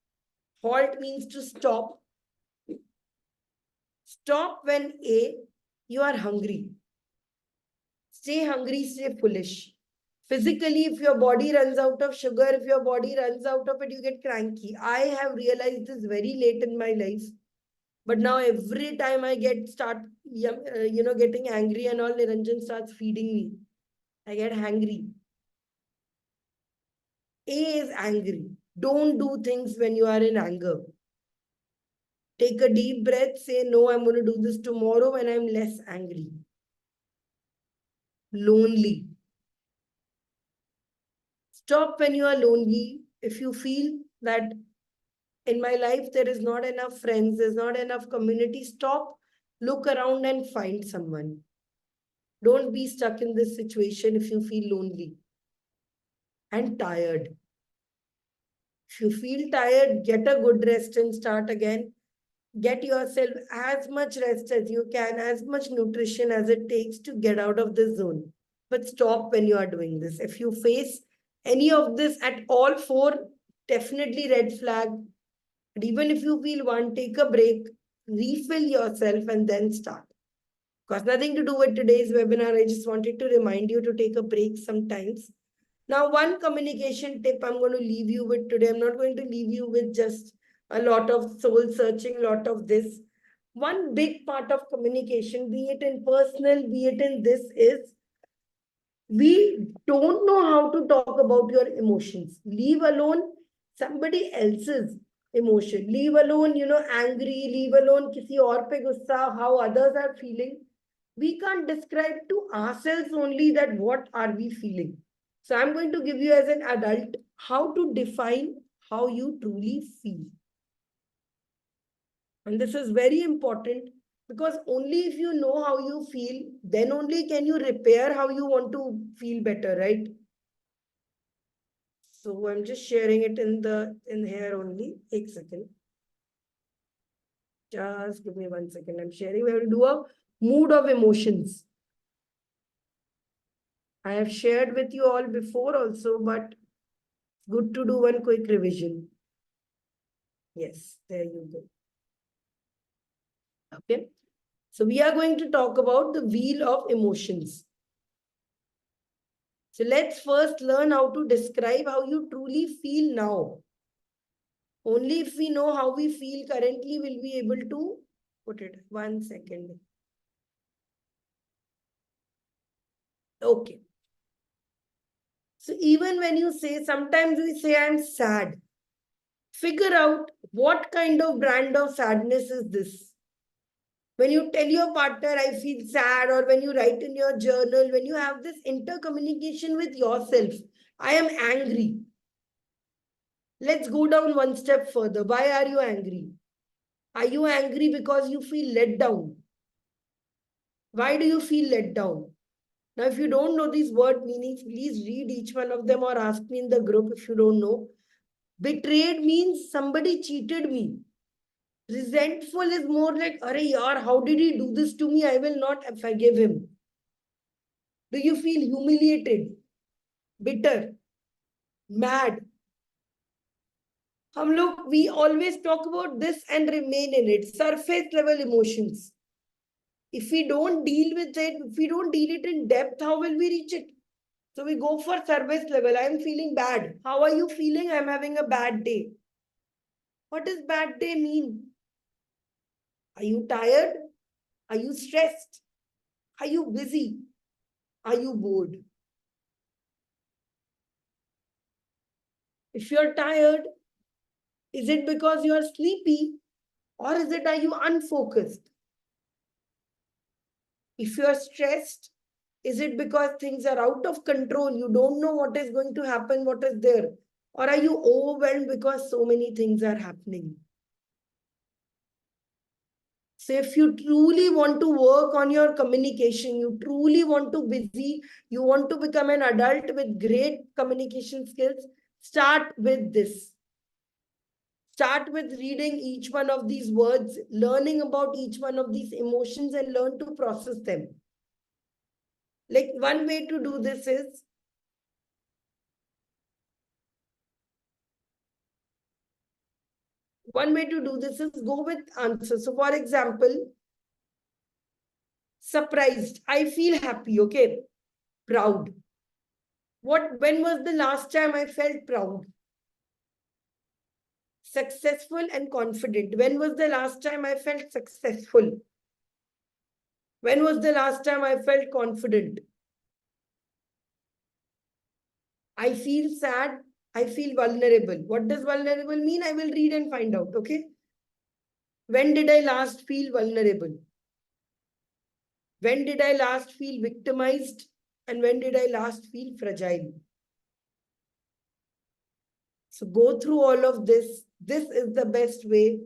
Halt means to stop. Stop when A, you are hungry. Stay hungry, stay foolish. Physically, if your body runs out of sugar, if your body runs out of it, you get cranky. I have realized this very late in my life. But now every time I getting angry and all, Niranjan starts feeding me. I get hangry. A is angry. Don't do things when you are in anger. Take a deep breath. Say, no, I'm going to do this tomorrow when I'm less angry. Lonely. Stop when you are lonely. If you feel that in my life there is not enough friends, there's not enough community, stop, look around and find someone. Don't be stuck in this situation if you feel lonely and tired. If you feel tired, get a good rest and start again. Get yourself as much rest as you can, as much nutrition as it takes to get out of this zone. But stop when you are doing this. If you face any of this at all four, definitely red flag. But even if you feel one, take a break, refill yourself, and then start. Because nothing to do with today's webinar. I just wanted to remind you to take a break sometimes. Now, one communication tip I'm going to leave you with today. I'm not going to leave you with just a lot of soul searching, lot of this. One big part of communication, be it in personal, be it in this, is we don't know how to talk about your emotions. Leave alone somebody else's emotion. Leave alone, angry. Leave alone kisi aur pe gussa, how others are feeling. We can't describe to ourselves only that what are we feeling. So I'm going to give you as an adult how to define how you truly feel. And this is very important because only if you know how you feel, then only can you repair how you want to feel better, right? So I'm just sharing it in here only. One second. Just give me 1 second. I'm sharing. We will do a mood of emotions. I have shared with you all before also, but good to do one quick revision. Yes, there you go. Okay. So we are going to talk about the wheel of emotions. So let's first learn how to describe how you truly feel now. Only if we know how we feel currently will be able to put it. 1 second. Okay. So even when you say, sometimes we say, I'm sad. Figure out what kind of brand of sadness is this. When you tell your partner, I feel sad, or when you write in your journal, when you have this intercommunication with yourself, I am angry. Let's go down one step further. Why are you angry? Are you angry because you feel let down? Why do you feel let down? Now, if you don't know these word meanings, please read each one of them or ask me in the group if you don't know. Betrayed means somebody cheated me. Resentful is more like, Arey yaar, how did he do this to me? I will not forgive him. Do you feel humiliated, bitter, mad? We always talk about this and remain in it. Surface level emotions. If we don't deal with it, if we don't deal it in depth, how will we reach it? So we go for surface level. I'm feeling bad. How are you feeling? I'm having a bad day. What does bad day mean? Are you tired? Are you stressed? Are you busy? Are you bored? If you're tired, is it because you're sleepy or is it are you unfocused? If you're stressed, is it because things are out of control? You don't know what is going to happen, what is there? Or are you overwhelmed because so many things are happening? So if you truly want to work on your communication, you truly want to busy, you want to become an adult with great communication skills, start with this. Start with reading each one of these words, learning about each one of these emotions and learn to process them. Like one way to do this is go with answers. So for example, surprised. I feel happy, okay? Proud. When was the last time I felt proud? Successful and confident. When was the last time I felt successful? When was the last time I felt confident? I feel sad. I feel vulnerable. What does vulnerable mean? I will read and find out, okay? When did I last feel vulnerable? When did I last feel victimized? And when did I last feel fragile? So go through all of this. This is the best way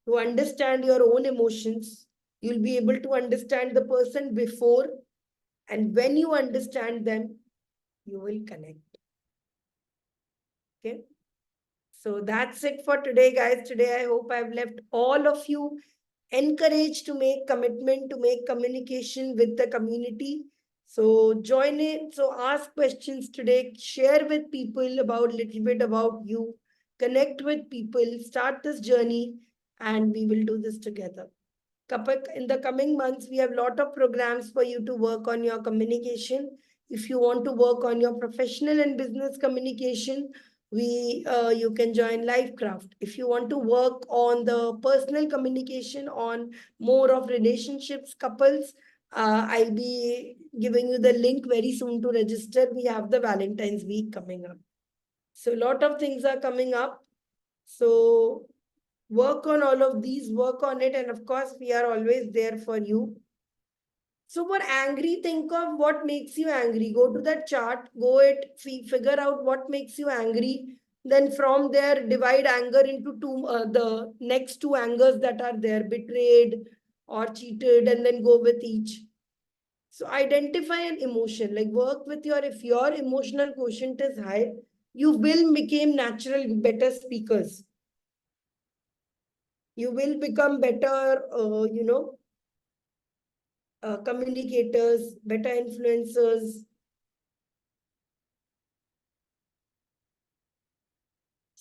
to understand your own emotions. You'll be able to understand the person before, and when you understand them, you will connect. Okay. So that's it for today, guys. Today, I hope I've left all of you encouraged to make commitment, to make communication with the community. So join in. So ask questions today. Share with people about little bit about you. Connect with people. Start this journey, and we will do this together. In the coming months, we have a lot of programs for you to work on your communication. If you want to work on your professional and business communication, you can join Livecraft. If you want to work on the personal communication, on more of relationships, couples, I'll be giving you the link very soon to register. We have the Valentine's week coming up. So a lot of things are coming up. So work on all of these, work on it. And of course, we are always there for you. So for angry, think of what makes you angry. Go to that chart, figure out what makes you angry. Then from there, divide anger into the next two angers that are there, betrayed or cheated, and then go with each. So identify an emotion, like work with if your emotional quotient is high, you will become natural, better speakers. You will become better, communicators, better influencers.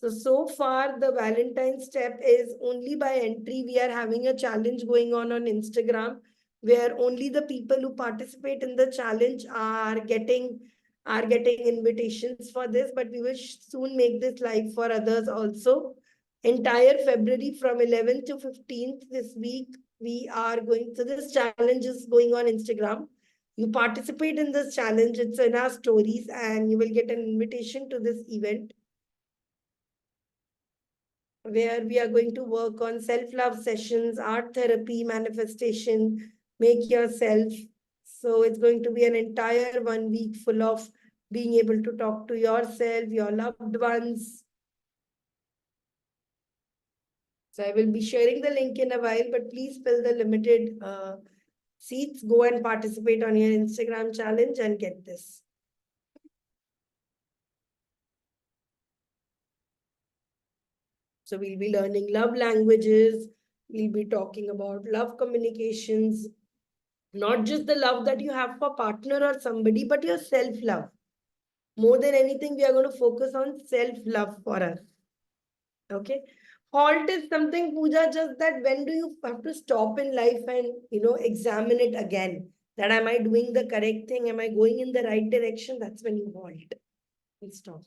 So far, the Valentine step is only by entry. We are having a challenge going on Instagram where only the people who participate in the challenge are getting invitations for this, but we will soon make this live for others also. Entire February from 11th to 15th this week, we are going, so this challenge is going on Instagram. You participate in this challenge, it's in our stories, and you will get an invitation to this event where we are going to work on self-love sessions, art therapy, manifestation, make yourself. So it's going to be an entire 1 week full of being able to talk to yourself, your loved ones. So I will be sharing the link in a while, but please fill the limited seats. Go and participate on your Instagram challenge and get this. So we'll be learning love languages. We'll be talking about love communications, Not just the love that you have for partner or somebody, but your self-love. More than anything, we are going to focus on self-love for us. Okay. Halt is something, Pooja, just that when do you have to stop in life and, examine it again? That am I doing the correct thing? Am I going in the right direction? That's when you halt and stop.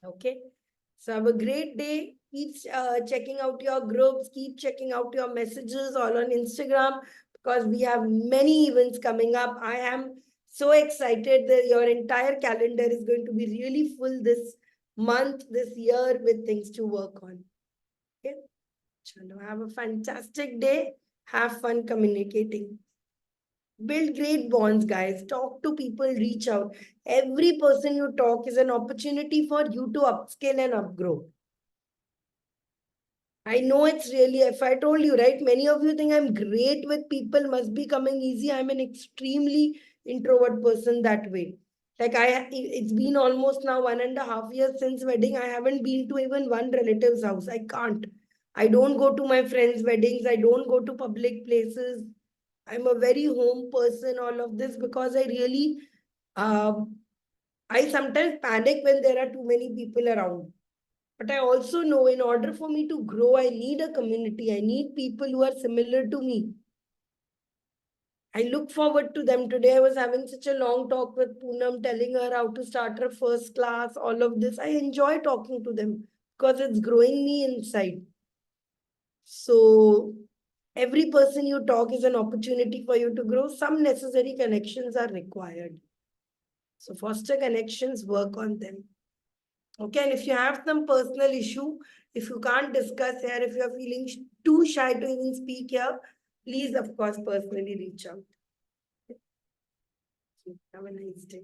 Okay. So have a great day. Keep checking out your groups. Keep checking out your messages all on Instagram because we have many events coming up. I am so excited that your entire calendar is going to be really full this month, this year with things to work on. Okay. Chalo, have a fantastic day. Have fun communicating. Build great bonds, guys. Talk to people, reach out. Every person you talk is an opportunity for you to upscale and upgrow. I know it's really, if I told you, right, many of you think I'm great with people, must be coming easy. I'm an extremely introvert person that way. Like it's been almost now 1.5 years since wedding. I haven't been to even one relative's house. I can't. I don't go to my friends' weddings. I don't go to public places. I'm a very home person, all of this, because I really, I sometimes panic when there are too many people around. But I also know in order for me to grow, I need a community. I need people who are similar to me. I look forward to them. Today I was having such a long talk with Poonam, telling her how to start her first class, all of this. I enjoy talking to them because it's growing me inside. So every person you talk is an opportunity for you to grow. Some necessary connections are required. So foster connections, work on them. Okay, and if you have some personal issue, if you can't discuss here, if you're feeling too shy to even speak here, please, of course, personally reach out. Have a nice day.